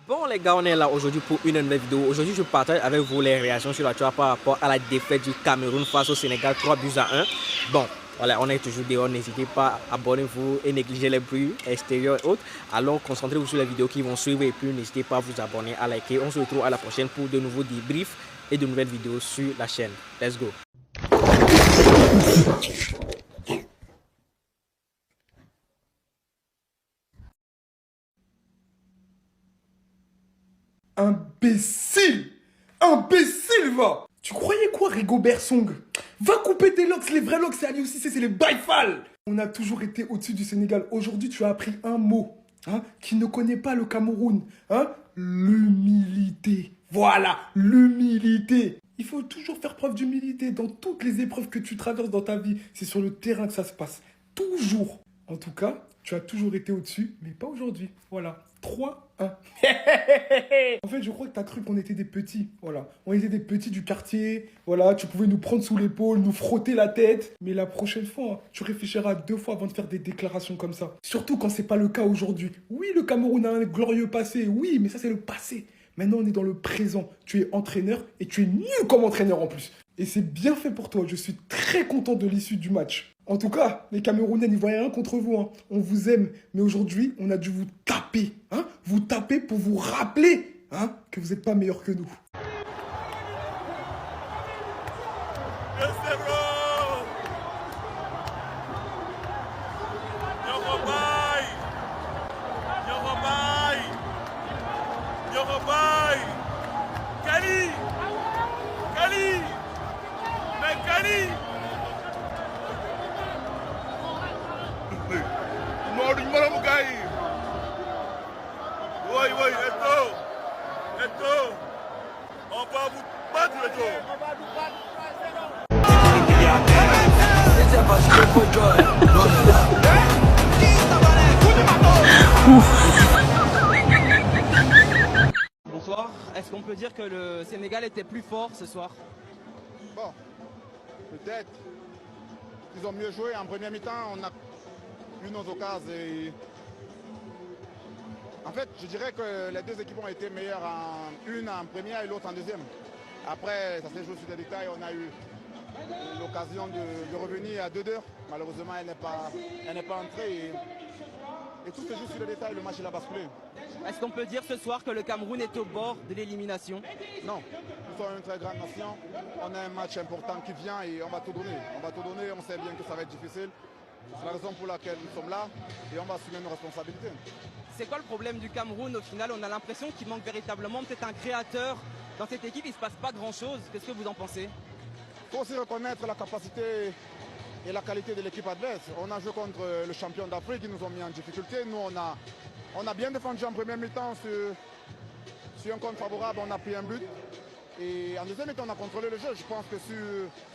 Bon les gars, on est là aujourd'hui pour une nouvelle vidéo. Aujourd'hui, je partage avec vous les réactions sur la toile par rapport à la défaite du Cameroun face au Sénégal 3 buts à 1. Bon, voilà, on est toujours dehors, n'hésitez pas, abonnez-vous et négligez les bruits extérieurs et autres. Alors concentrez-vous sur les vidéos qui vont suivre et puis n'hésitez pas à vous abonner, à liker. On se retrouve à la prochaine pour de nouveaux débriefs et de nouvelles vidéos sur la chaîne. Let's go. Imbécile! Imbécile, va! Tu croyais quoi, Rigobert Song? Va couper tes locks, les vrais locks, c'est Ali aussi, c'est les Baïfal! On a toujours été au-dessus du Sénégal. Aujourd'hui, tu as appris un mot, hein, qui ne connaît pas le Cameroun, hein? L'humilité. Voilà, l'humilité. Il faut toujours faire preuve d'humilité dans toutes les épreuves que tu traverses dans ta vie. C'est sur le terrain que ça se passe. Toujours. En tout cas, tu as toujours été au-dessus, mais pas aujourd'hui. Voilà. 3-1. En fait, je crois que tu as cru qu'on était des petits. Voilà. On était des petits du quartier. Voilà, tu pouvais nous prendre sous l'épaule, nous frotter la tête. Mais la prochaine fois, tu réfléchiras 2 fois avant de faire des déclarations comme ça. Surtout quand c'est pas le cas aujourd'hui. Oui, le Cameroun a un glorieux passé. Oui, mais ça, c'est le passé. Maintenant, on est dans le présent. Tu es entraîneur et tu es nul comme entraîneur en plus. Et c'est bien fait pour toi. Je suis très content de l'issue du match. En tout cas, les Camerounais n'y voient rien contre vous, hein. On vous aime. Mais aujourd'hui, on a dû vous taper. Hein, vous taper pour vous rappeler, hein, que vous n'êtes pas meilleur que nous. Oui, oui, Eto, on va vous battre le dos. Bonsoir, est-ce qu'on peut dire que le Sénégal était plus fort ce soir? Bon, peut-être. Ils ont mieux joué. En première mi-temps, on a eu nos occasions. Et... En fait, je dirais que les deux équipes ont été meilleures, une en première et l'autre en deuxième. Après, ça s'est joué sur des détails. On a eu l'occasion de revenir à 2-2. Malheureusement, elle n'est pas entrée. Et tout se joue sur les détails. Le match, il a basculé. Est-ce qu'on peut dire ce soir que le Cameroun est au bord de l'élimination? Non, nous sommes une très grande nation. On a un match important qui vient et on va tout donner. On va tout donner, on sait bien que ça va être difficile. C'est la raison pour laquelle nous sommes là et on va assumer nos responsabilités. C'est quoi le problème du Cameroun au final? On a l'impression qu'il manque véritablement peut-être un créateur. Dans cette équipe, il ne se passe pas grand-chose. Qu'est-ce que vous en pensez? Il faut aussi reconnaître la capacité et la qualité de l'équipe adverse. On a joué contre le champion d'Afrique, qui nous ont mis en difficulté. Nous, on a bien défendu en première mi-temps sur un compte favorable, on a pris un but. Et en deuxième mi-temps, on a contrôlé le jeu. Je pense que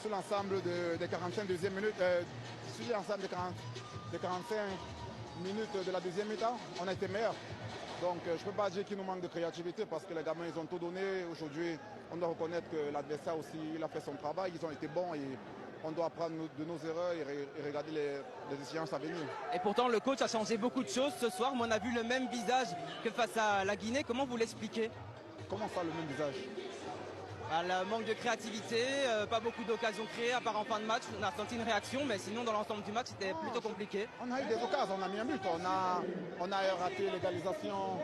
sur l'ensemble des 45 deuxième minutes, sur l'ensemble des 45 minutes de la deuxième mi-temps, on a été meilleurs. Donc je ne peux pas dire qu'il nous manque de créativité parce que les gamins, ils ont tout donné. Aujourd'hui, on doit reconnaître que l'adversaire aussi, il a fait son travail. Ils ont été bons et on doit apprendre de nos erreurs et regarder les échéances à venir. Et pourtant, le coach a changé beaucoup de choses ce soir, mais on a vu le même visage que face à la Guinée. Comment vous l'expliquez? Comment ça, le même visage? Le manque de créativité, pas beaucoup d'occasions créées à part en fin de match. On a senti une réaction, mais sinon dans l'ensemble du match c'était plutôt compliqué. On a eu des occasions, on a mis un but, on a raté l'égalisation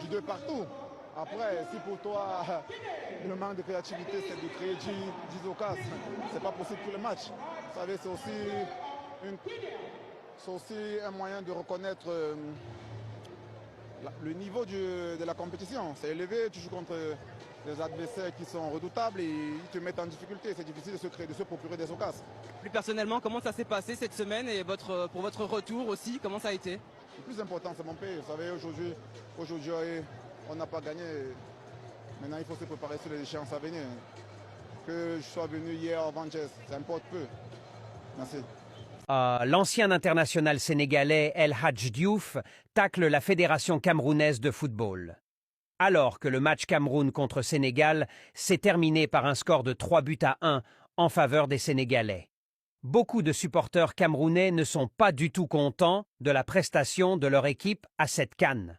du 2 partout. Après, si pour toi le manque de créativité c'est de créer 10 occasions, c'est pas possible pour le match. Vous savez, c'est aussi un moyen de reconnaître le niveau de la compétition. C'est élevé, tu joues contre des adversaires qui sont redoutables et ils te mettent en difficulté. C'est difficile de se procurer des occasions. Plus personnellement, comment ça s'est passé cette semaine et pour votre retour aussi, comment ça a été? Le plus important, c'est mon pays. Vous savez, aujourd'hui, on n'a pas gagné. Maintenant, il faut se préparer sur les échéances à venir. Que je sois venu hier à Vanges, ça importe peu. Merci. L'ancien international sénégalais El Hadj Diouf tacle la Fédération camerounaise de football. Alors que le match Cameroun contre Sénégal s'est terminé par un score de 3 buts à 1 en faveur des Sénégalais. Beaucoup de supporters camerounais ne sont pas du tout contents de la prestation de leur équipe à cette CAN.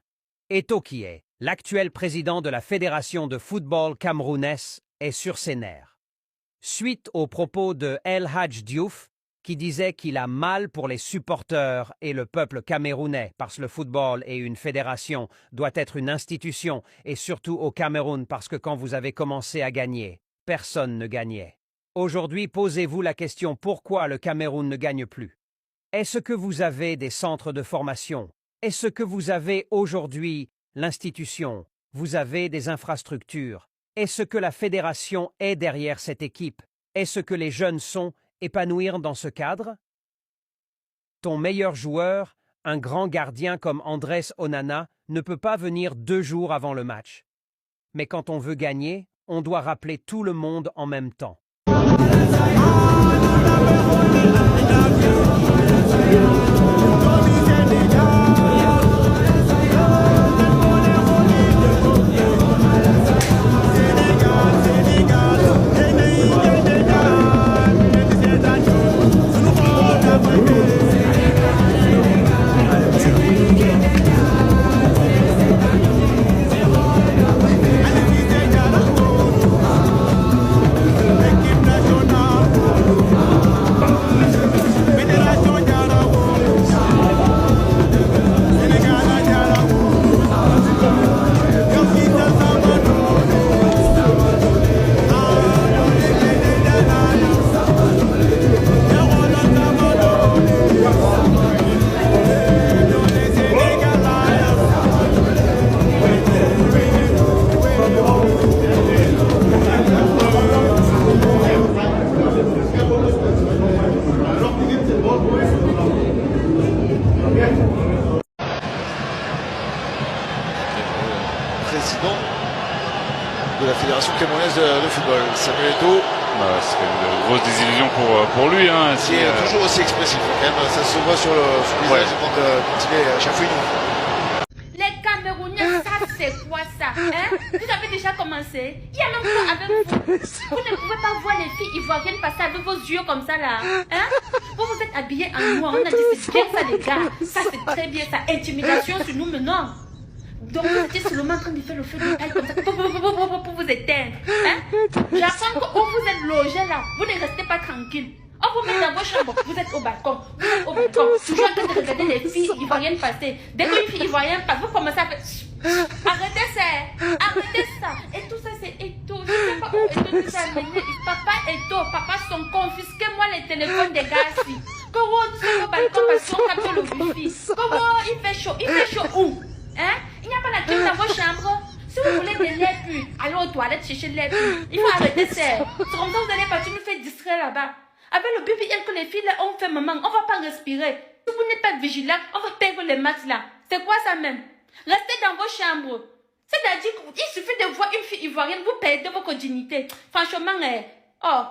Eto'o qui est L'actuel président de la Fédération de football camerounaise est sur ses nerfs. Suite aux propos de El Hadj Diouf, qui disait qu'il a mal pour les supporters et le peuple camerounais parce que le football et une fédération doit être une institution et surtout au Cameroun parce que quand vous avez commencé à gagner, personne ne gagnait. Aujourd'hui, posez-vous la question pourquoi le Cameroun ne gagne plus. Est-ce que vous avez des centres de formation? Est-ce que vous avez aujourd'hui l'institution? Vous avez des infrastructures? Est-ce que la fédération est derrière cette équipe? Est-ce que les jeunes sont épanouir dans ce cadre? Ton meilleur joueur, un grand gardien comme Andrés Onana, ne peut pas venir 2 jours avant le match. Mais quand on veut gagner, on doit rappeler tout le monde en même temps. Président de la Fédération camerounaise de football, Samuel Eto'o. C'est une grosse désillusion pour lui. Hein, qui est toujours aussi expressif. Quand même, ça se voit sur le visage quand il est chafouiné. Les Camerounais, ça c'est quoi ça, hein? Vous avez déjà commencé? Il y a même quoi avec vous? Vous ne pouvez pas voir les filles ivoiriennes passer avec vos yeux comme ça là, hein? Vous vous êtes habillés en noir, on a dit c'est bien ça les gars. Ça c'est très bien ça, intimidation sur nous maintenant. Donc vous étiez seulement en train de faire le feu de paille comme ça pour vous éteindre, hein? J'apprends que où vous êtes logés là, vous ne restez pas tranquille. On vous met dans vos chambres, vous êtes au balcon, toujours en train de regarder les filles ivoiriennes passer. Dès qu'une fille ivoirienne passe, vous commencez à faire... Arrêtez ça, et tout ça c'est Eto'o, je sais pas où Eto'o nous a amené. Papa Eto'o, papa sont confisquez-moi les téléphones des gars ici. Comment on est au balcon parce qu'on capte le wifi? Comment il fait chaud où? Hein? Il n'y a pas la clim dans vos chambres. Si vous voulez des laits purs, allez aux toilettes chercher des laits purs. Il faut arrêter ça. C'est comme ça vous allez partir nous faire distraire là-bas. Avec le BBL que les filles là ont fait maman, on va pas respirer. Si vous n'êtes pas vigilant, on va perdre les matchs là. C'est quoi ça même? Restez dans vos chambres. C'est-à-dire qu'il suffit de voir une fille ivoirienne, vous perdez votre dignité. Franchement, oh.